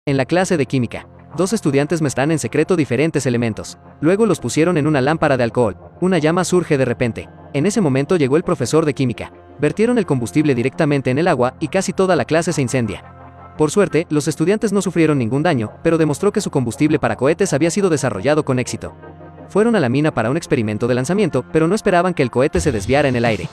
En la clase de química, dos estudiantes mezclan en secreto diferentes elementos. Luego los pusieron en una lámpara de alcohol. Una llama surge de repente. En ese momento llegó el profesor de química. Vertieron el combustible directamente en el agua y casi toda la clase se incendia. Por suerte, los estudiantes no sufrieron ningún daño, pero demostró que su combustible para cohetes había sido desarrollado con éxito. Fueron a la mina para un experimento de lanzamiento, pero no esperaban que el cohete se desviara en el aire.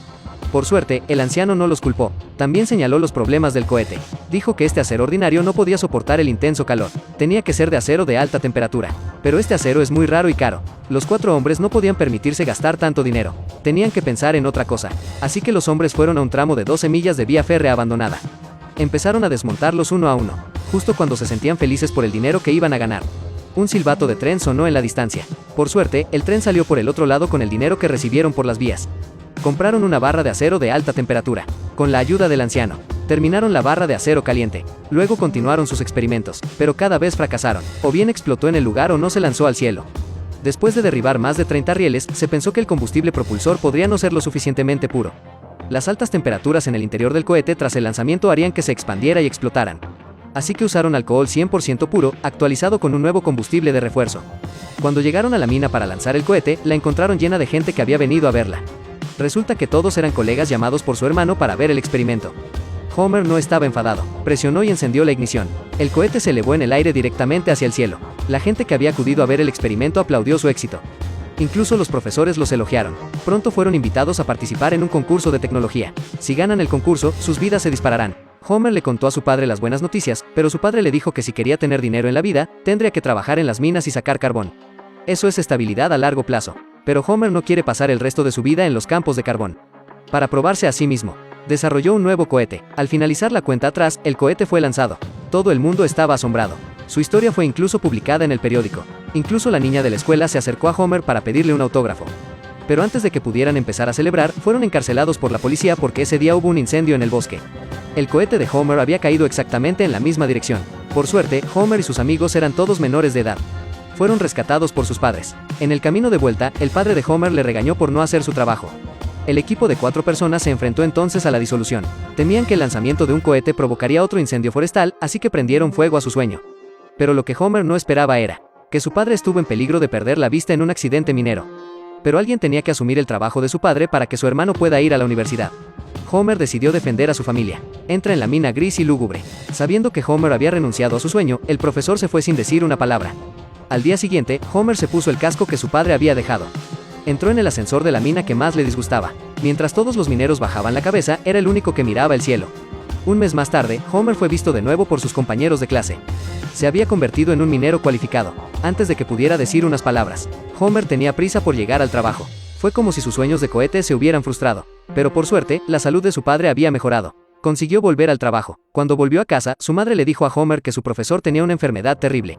Por suerte, el anciano no los culpó. También señaló los problemas del cohete. Dijo que este acero ordinario no podía soportar el intenso calor. Tenía que ser de acero de alta temperatura. Pero este acero es muy raro y caro. Los 4 hombres no podían permitirse gastar tanto dinero. Tenían que pensar en otra cosa. Así que los hombres fueron a un tramo de 12 millas de vía férrea abandonada. Empezaron a desmontarlos uno a uno, justo cuando se sentían felices por el dinero que iban a ganar. Un silbato de tren sonó en la distancia. Por suerte, el tren salió por el otro lado con el dinero que recibieron por las vías. Compraron una barra de acero de alta temperatura. Con la ayuda del anciano, terminaron la barra de acero caliente. Luego continuaron sus experimentos, pero cada vez fracasaron. O bien explotó en el lugar o no se lanzó al cielo. Después de derribar más de 30 rieles, se pensó que el combustible propulsor podría no ser lo suficientemente puro. Las altas temperaturas en el interior del cohete tras el lanzamiento harían que se expandiera y explotaran. Así que usaron alcohol 100% puro, actualizado con un nuevo combustible de refuerzo. Cuando llegaron a la mina para lanzar el cohete, la encontraron llena de gente que había venido a verla. Resulta que todos eran colegas llamados por su hermano para ver el experimento. Homer no estaba enfadado. Presionó y encendió la ignición. El cohete se elevó en el aire directamente hacia el cielo. La gente que había acudido a ver el experimento aplaudió su éxito. Incluso los profesores los elogiaron. Pronto fueron invitados a participar en un concurso de tecnología. Si ganan el concurso, sus vidas se dispararán. Homer le contó a su padre las buenas noticias, pero su padre le dijo que si quería tener dinero en la vida, tendría que trabajar en las minas y sacar carbón. Eso es estabilidad a largo plazo. Pero Homer no quiere pasar el resto de su vida en los campos de carbón. Para probarse a sí mismo, desarrolló un nuevo cohete. Al finalizar la cuenta atrás, el cohete fue lanzado. Todo el mundo estaba asombrado. Su historia fue incluso publicada en el periódico. Incluso la niña de la escuela se acercó a Homer para pedirle un autógrafo. Pero antes de que pudieran empezar a celebrar, fueron encarcelados por la policía porque ese día hubo un incendio en el bosque. El cohete de Homer había caído exactamente en la misma dirección. Por suerte, Homer y sus amigos eran todos menores de edad. Fueron rescatados por sus padres. En el camino de vuelta, el padre de Homer le regañó por no hacer su trabajo. El equipo de 4 personas se enfrentó entonces a la disolución. Temían que el lanzamiento de un cohete provocaría otro incendio forestal, así que prendieron fuego a su sueño. Pero lo que Homer no esperaba era que su padre estuvo en peligro de perder la vista en un accidente minero. Pero alguien tenía que asumir el trabajo de su padre para que su hermano pueda ir a la universidad. Homer decidió defender a su familia. Entra en la mina gris y lúgubre. Sabiendo que Homer había renunciado a su sueño, el profesor se fue sin decir una palabra. Al día siguiente, Homer se puso el casco que su padre había dejado. Entró en el ascensor de la mina que más le disgustaba. Mientras todos los mineros bajaban la cabeza, era el único que miraba el cielo. Un mes más tarde, Homer fue visto de nuevo por sus compañeros de clase. Se había convertido en un minero cualificado. Antes de que pudiera decir unas palabras, Homer tenía prisa por llegar al trabajo. Fue como si sus sueños de cohete se hubieran frustrado. Pero por suerte, la salud de su padre había mejorado. Consiguió volver al trabajo. Cuando volvió a casa, su madre le dijo a Homer que su profesor tenía una enfermedad terrible.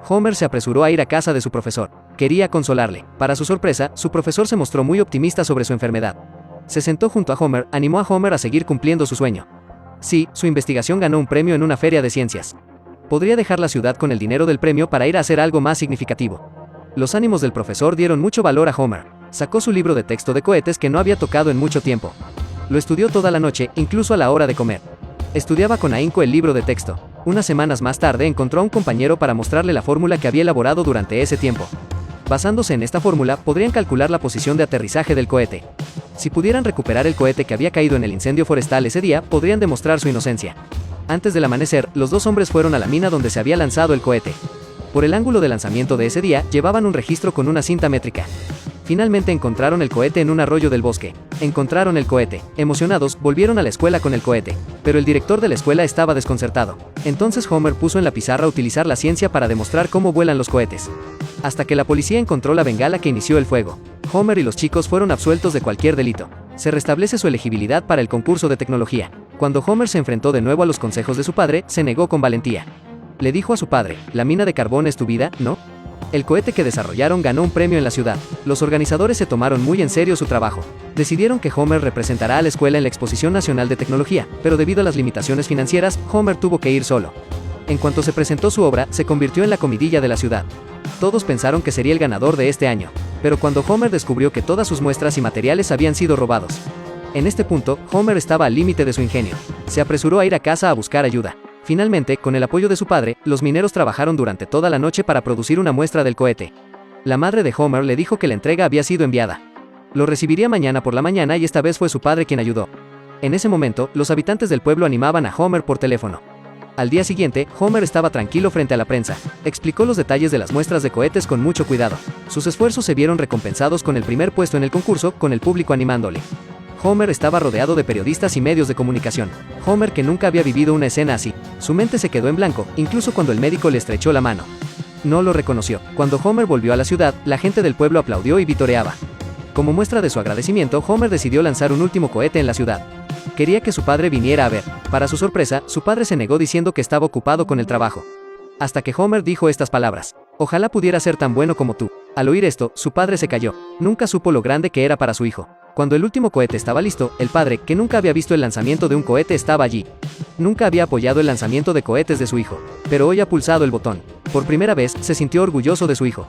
Homer se apresuró a ir a casa de su profesor. Quería consolarle. Para su sorpresa, su profesor se mostró muy optimista sobre su enfermedad. Se sentó junto a Homer, animó a Homer a seguir cumpliendo su sueño. Sí, su investigación ganó un premio en una feria de ciencias. Podría dejar la ciudad con el dinero del premio para ir a hacer algo más significativo. Los ánimos del profesor dieron mucho valor a Homer. Sacó su libro de texto de cohetes que no había tocado en mucho tiempo. Lo estudió toda la noche, incluso a la hora de comer. Estudiaba con ahínco el libro de texto. Unas semanas más tarde encontró a un compañero para mostrarle la fórmula que había elaborado durante ese tiempo. Basándose en esta fórmula, podrían calcular la posición de aterrizaje del cohete. Si pudieran recuperar el cohete que había caído en el incendio forestal ese día, podrían demostrar su inocencia. Antes del amanecer, los 2 hombres fueron a la mina donde se había lanzado el cohete. Por el ángulo de lanzamiento de ese día, llevaban un registro con una cinta métrica. Finalmente encontraron el cohete en un arroyo del bosque. Encontraron el cohete. Emocionados, volvieron a la escuela con el cohete. Pero el director de la escuela estaba desconcertado. Entonces Homer puso en la pizarra utilizar la ciencia para demostrar cómo vuelan los cohetes. Hasta que la policía encontró la bengala que inició el fuego. Homer y los chicos fueron absueltos de cualquier delito. Se restablece su elegibilidad para el concurso de tecnología. Cuando Homer se enfrentó de nuevo a los consejos de su padre, se negó con valentía. Le dijo a su padre, ¿la mina de carbón es tu vida, no? El cohete que desarrollaron ganó un premio en la ciudad. Los organizadores se tomaron muy en serio su trabajo. Decidieron que Homer representará a la escuela en la Exposición Nacional de Tecnología, pero debido a las limitaciones financieras, Homer tuvo que ir solo. En cuanto se presentó su obra, se convirtió en la comidilla de la ciudad. Todos pensaron que sería el ganador de este año. Pero cuando Homer descubrió que todas sus muestras y materiales habían sido robados. En este punto, Homer estaba al límite de su ingenio. Se apresuró a ir a casa a buscar ayuda. Finalmente, con el apoyo de su padre, los mineros trabajaron durante toda la noche para producir una muestra del cohete. La madre de Homer le dijo que la entrega había sido enviada. Lo recibiría mañana por la mañana y esta vez fue su padre quien ayudó. En ese momento, los habitantes del pueblo animaban a Homer por teléfono. Al día siguiente, Homer estaba tranquilo frente a la prensa. Explicó los detalles de las muestras de cohetes con mucho cuidado. Sus esfuerzos se vieron recompensados con el primer puesto en el concurso, con el público animándole. Homer estaba rodeado de periodistas y medios de comunicación. Homer, que nunca había vivido una escena así. Su mente se quedó en blanco, incluso cuando el médico le estrechó la mano. No lo reconoció. Cuando Homer volvió a la ciudad, la gente del pueblo aplaudió y vitoreaba. Como muestra de su agradecimiento, Homer decidió lanzar un último cohete en la ciudad. Quería que su padre viniera a ver. Para su sorpresa, su padre se negó diciendo que estaba ocupado con el trabajo. Hasta que Homer dijo estas palabras: "Ojalá pudiera ser tan bueno como tú". Al oír esto, su padre se calló. Nunca supo lo grande que era para su hijo. Cuando el último cohete estaba listo, el padre, que nunca había visto el lanzamiento de un cohete, estaba allí. Nunca había apoyado el lanzamiento de cohetes de su hijo, pero hoy ha pulsado el botón. Por primera vez, se sintió orgulloso de su hijo.